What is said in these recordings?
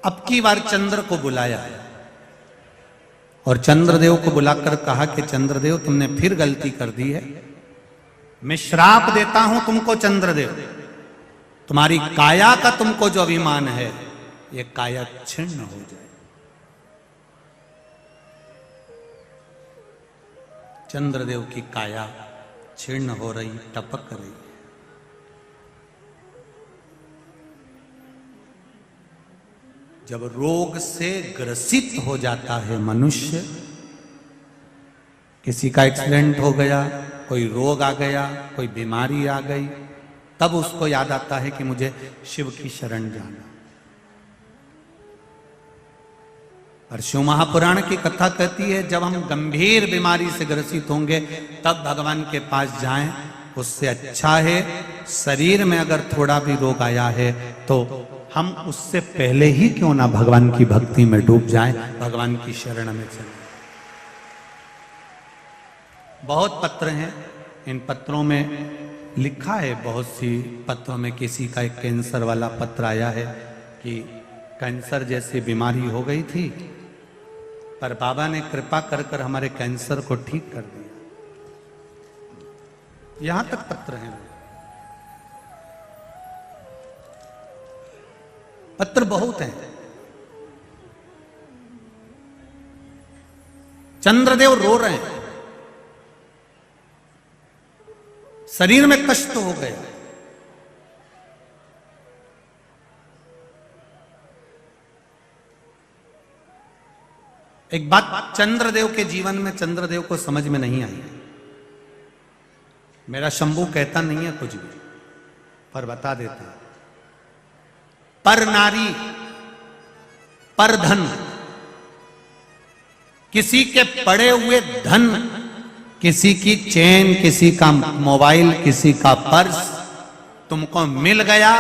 अब की बार चंद्र को बुलाया और चंद्रदेव को बुलाकर कहा कि चंद्रदेव तुमने फिर गलती कर दी है, मैं श्राप देता हूं तुमको चंद्रदेव, तुम्हारी काया का तुमको जो अभिमान है ये काया छिन्न हो जाए। चंद्रदेव की काया छिन्न हो रही, टपक रही। जब रोग से ग्रसित हो जाता है मनुष्य, किसी का एक्सीडेंट हो गया, कोई रोग आ गया, कोई बीमारी आ गई, तब उसको याद आता है कि मुझे शिव की शरण जाना। और शिव महापुराण की कथा कहती है जब हम गंभीर बीमारी से ग्रसित होंगे तब भगवान के पास जाएं, उससे अच्छा है शरीर में अगर थोड़ा भी रोग आया है तो हम उससे पहले ही क्यों ना भगवान की भक्ति में डूब जाएं, भगवान की शरण में चलें। बहुत पत्र हैं, इन पत्रों में लिखा है, बहुत सी पत्रों में किसी का एक कैंसर वाला पत्र आया है कि कैंसर जैसी बीमारी हो गई थी पर बाबा ने कृपा कर कर हमारे कैंसर को ठीक कर दिया। यहां तक पत्र हैं, पत्र बहुत हैं। चंद्रदेव रो रहे हैं, शरीर में कष्ट हो गया। एक बात चंद्रदेव के जीवन में चंद्रदेव को समझ में नहीं आई। मेरा शंभू कहता नहीं है कुछ भी, पर बता देता है। पर नारी पर धन, किसी के पड़े हुए धन, किसी की चेन, किसी का मोबाइल, किसी का पर्स तुमको मिल गया,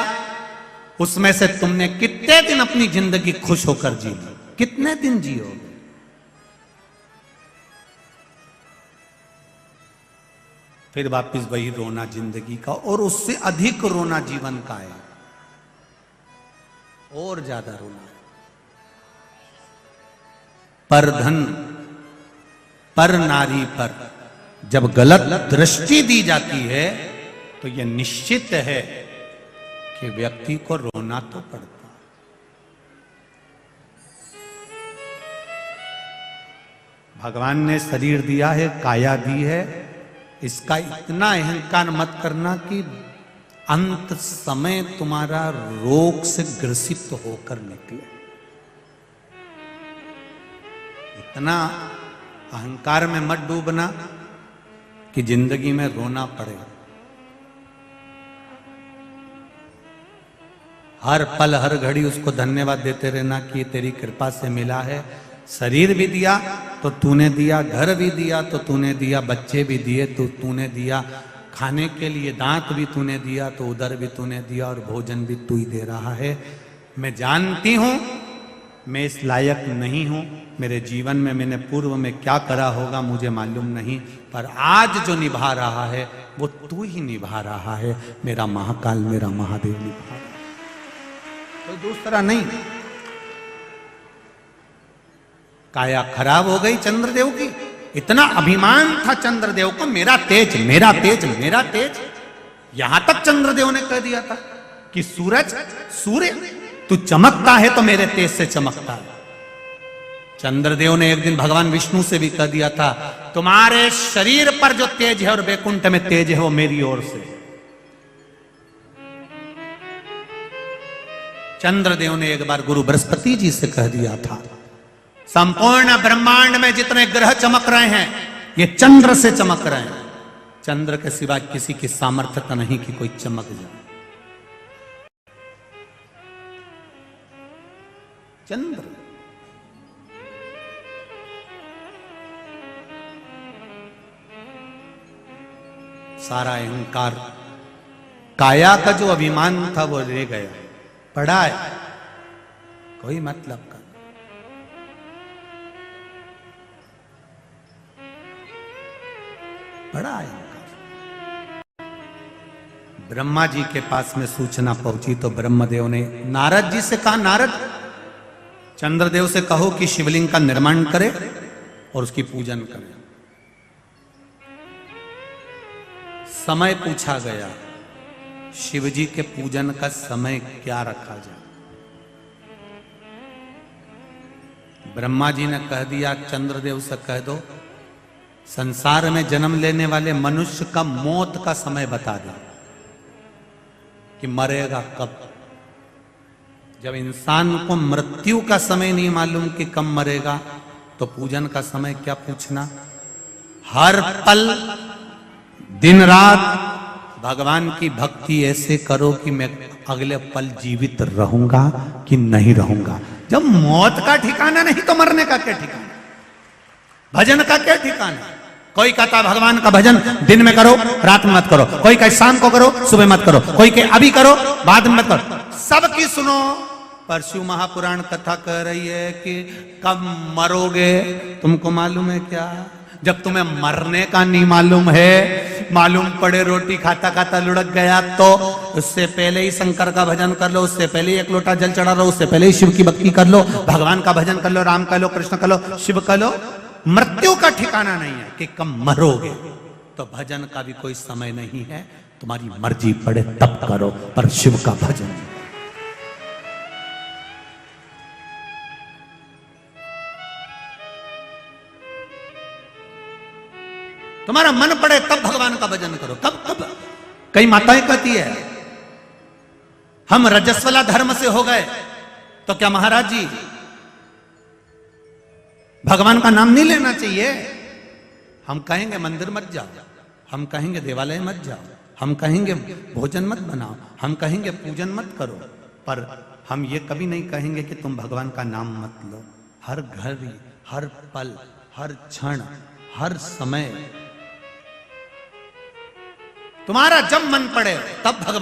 उसमें से तुमने कितने दिन अपनी जिंदगी खुश होकर जी ली, कितने दिन जियो। फिर वापिस वही रोना जिंदगी का, और उससे अधिक रोना जीवन का है, और ज्यादा रोना है। पर धन पर नारी पर जब गलत दृष्टि दी जाती है तो यह निश्चित है कि व्यक्ति को रोना तो पड़ता है। भगवान ने शरीर दिया है, काया दी है, इसका इतना अहंकार मत करना कि अंत समय तुम्हारा रोग से ग्रसित होकर निकले। इतना अहंकार में मत डूबना कि जिंदगी में रोना पड़े। हर पल हर घड़ी उसको धन्यवाद देते रहना कि ये तेरी कृपा से मिला है। शरीर भी दिया तो तूने दिया, घर भी दिया तो तूने दिया, बच्चे भी दिए तो तूने दिया, खाने के लिए दांत भी तूने दिया तो उधर भी तूने दिया, और भोजन भी तू ही दे रहा है। मैं जानती हूं मैं इस लायक नहीं हूं, मेरे जीवन में मैंने पूर्व में क्या करा होगा मुझे मालूम नहीं, पर आज जो निभा रहा है वो तू ही निभा रहा है, मेरा महाकाल, मेरा महादेव निभा रहा है, कोई दूसरा नहीं। काया खराब हो गई चंद्रदेव की, इतना अभिमान था चंद्रदेव को, मेरा तेज मेरा तेज मेरा तेज। यहां तक चंद्रदेव ने कह दिया था कि सूरज, सूर्य तू चमकता है तो मेरे तेज से चमकता है। चंद्रदेव ने एक दिन भगवान विष्णु से भी कह दिया था तुम्हारे शरीर पर जो तेज है और वैकुंठ में तेज है वो मेरी ओर से। चंद्रदेव ने एक बार गुरु बृहस्पति जी से कह दिया था संपूर्ण ब्रह्मांड में जितने ग्रह चमक रहे हैं ये चंद्र से चमक रहे हैं, चंद्र के सिवा किसी की सामर्थ्यता नहीं कि कोई चमक जाए। चंद्र सारा अहंकार, काया का जो अभिमान था वो ले गया, पड़ा है, कोई मतलब का। बड़ा अहंकार। ब्रह्मा जी के पास में सूचना पहुंची तो ब्रह्मदेव ने नारद जी से कहा नारद चंद्रदेव से कहो कि शिवलिंग का निर्माण करे और उसकी पूजन करे। समय पूछा गया, शिवजी के पूजन का समय क्या रखा जाए? ब्रह्मा जी ने कह दिया चंद्रदेव से कह दो संसार में जन्म लेने वाले मनुष्य का मौत का समय बता दो कि मरेगा कब। जब इंसान को मृत्यु का समय नहीं मालूम कि कब मरेगा तो पूजन का समय क्या पूछना। हर पल दिन रात भगवान की भक्ति ऐसे करो कि मैं अगले पल जीवित रहूंगा कि नहीं रहूंगा। जब मौत का ठिकाना नहीं तो मरने का क्या ठिकाना, भजन का क्या ठिकाना। कोई कहता भगवान का भजन दिन में करो रात में मत करो, कोई कहे शाम को करो सुबह मत करो, कोई कहे अभी करो बाद में मत करो। सबकी सुनो। पर शिव महापुराण कथा कह रही है कि कब मरोगे तुमको मालूम है क्या? जब तुम्हें मरने का नहीं मालूम है, मालूम पड़े रोटी खाता खाता लुढ़क गया तो उससे पहले ही शंकर का भजन कर लो, उससे पहले ही एक लोटा जल चढ़ा लो, उससे पहले ही शिव की भक्ति कर लो, भगवान का भजन कर लो, राम कर लो, कृष्ण कर लो, शिव कर लो। मृत्यु का ठिकाना नहीं है कि कब मरोगे, तो भजन का भी कोई समय नहीं है। तुम्हारी मर्जी पड़े तब करो, पर शिव का भजन। तुम्हारा मन पड़े तब भगवान का भजन करो। कब कब? कई माताएं कहती है हम रजस्वला धर्म से हो गए तो क्या महाराज जी भगवान का नाम नहीं लेना चाहिए? हम कहेंगे मंदिर मत जाओ, हम कहेंगे देवालय मत जाओ, हम कहेंगे भोजन मत बनाओ, हम कहेंगे पूजन मत करो, पर हम ये कभी नहीं कहेंगे कि तुम भगवान का नाम मत लो। हर घड़ी, हर पल, हर क्षण, हर समय तुम्हारा जब मन पड़े तब भगवान